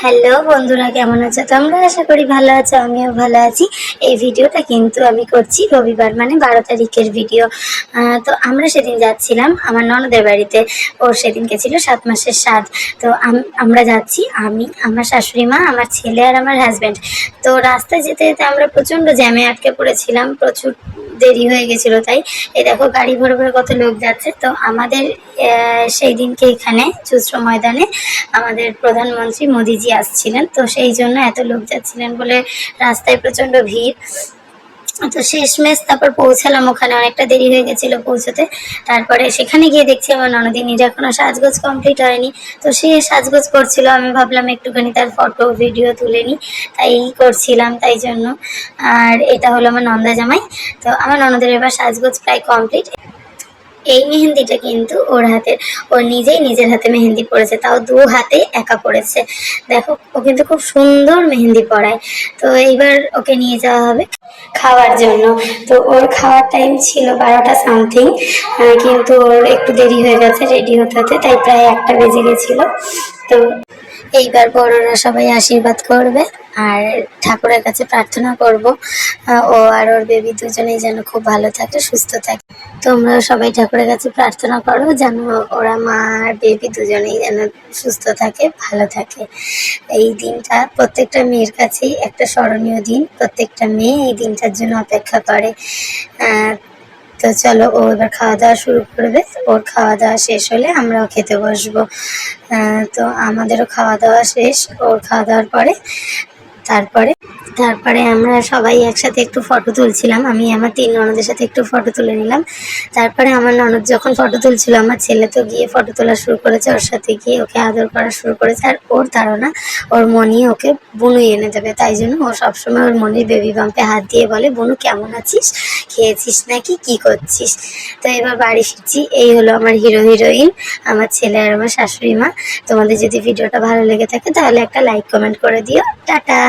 Hello বন্ধুরা, কেমন আছো তোমরা? আশা করি ভালো আছো, আমিও ভালো আছি। এই ভিডিওটা কিন্তু আমি করছি রবিবার মানে 12 তারিখের ভিডিও। তো আমরা সেদিন যাচ্ছিলাম আমার ননদের বাড়িতে। ওর সেদিনকে ছিল 7 মাসের স্বাদ। তো আমরা যাচ্ছি, আমি, আমার শাশুড়ি মা, আমার ছেলে আর আমার হাজব্যান্ড। তো রাস্তায় যেতে যেতে আমরা প্রচণ্ড জ্যামে আটকে পড়েছিলাম, প্রচুর দেরি হয়ে গেছিলো। তাই এই দেখো গাড়ি ভরে ভরে কত লোক যাচ্ছে। তো আমাদের সেই দিনকে এখানে চুঁচড়ো ময়দানে আমাদের প্রধানমন্ত্রী মোদিজি আসছিলেন, তো সেই জন্য এত লোক যাচ্ছিলেন বলে রাস্তায় প্রচণ্ড ভিড়। তো শেষমেশ তারপর পৌঁছালাম, ওখানে অনেকটা দেরি হয়ে গেছিলো পৌঁছতে। তারপরে সেখানে গিয়ে দেখছি আমার ননদিনীর এখনো সাজগোজ কমপ্লিট হয়নি। তো সে সাজগোজ করছিল, আমি ভাবলাম একটুখানি তার ফটো ভিডিও তুলে নিই, তাই করছিলাম তাই জন্য। আর এটা হলো আমার নন্দা জামাই। তো আমার ননদের এবার সাজগোজ প্রায় কমপ্লিট। এই মেহেন্দিটা কিন্তু ওর হাতের, ও নিজেই নিজের হাতে মেহেন্দি পড়েছে, তাও 2 হাতে একা পড়েছে। দেখো ও কিন্তু খুব সুন্দর মেহেন্দি পড়ায়। তো এইবার ওকে নিয়ে যাওয়া হবে খাওয়ার জন্য। তো ওর খাওয়ার টাইম ছিল 12টা সামথিং, কিন্তু ওর একটু দেরি হয়ে গেছে রেডি হতে হতে, তাই প্রায় 1টা বেজে গেছিলো। তো এইবার বড়রা সবাই আশীর্বাদ করবে আর ঠাকুরের কাছে প্রার্থনা করব ও আর ওর বেবি দুজনেই যেন খুব ভালো থাকে, সুস্থ থাকে। তোমরা সবাই ঠাকুরের কাছে প্রার্থনা করো যেন ওরা মা আর বেবি দুজনেই যেন সুস্থ থাকে, ভালো থাকে। এই দিনটা প্রত্যেকটা মেয়ের কাছেই একটা স্মরণীয় দিন, প্রত্যেকটা মেয়ে এই দিনটার জন্য অপেক্ষা করে। তো চলো, ও এবার খাওয়া দাওয়া শুরু করবে। ওর খাওয়া দাওয়া শেষ হলে আমরাও খেতে বসবো। তো আমাদেরও খাওয়া দাওয়া শেষ ওর খাওয়া দাওয়ার পরে। তারপরে তারপরে আমরা সবাই একসাথে একটু ফটো তুলছিলাম, আমি আমার 3 ননদের সাথে একটু ফটো তুলে নিলাম। তারপরে আমার ননদ যখন ফটো তুলছিল, আমার ছেলে তো গিয়ে ফটো তোলা শুরু করেছে, ওর সাথে গিয়ে ওকে আদর করা শুরু করেছে। আর ওর ধারণা ওর মনি ওকে বুনুই এনে দেবে, তাই জন্য ও সবসময় ওর মনির বেবি বাম্পে হাত দিয়ে বলে, বুনু কেমন আছিস, খেয়েছিস নাকি, কি করছিস। তো এবার বাড়ি ফিরছি। এই হলো আমার হিরো হিরোইন, আমার ছেলে আর আমার শাশুড়ি মা। তোমাদের যদি ভিডিওটা ভালো লেগে থাকে তাহলে একটা লাইক কমেন্ট করে দিও। টাটা।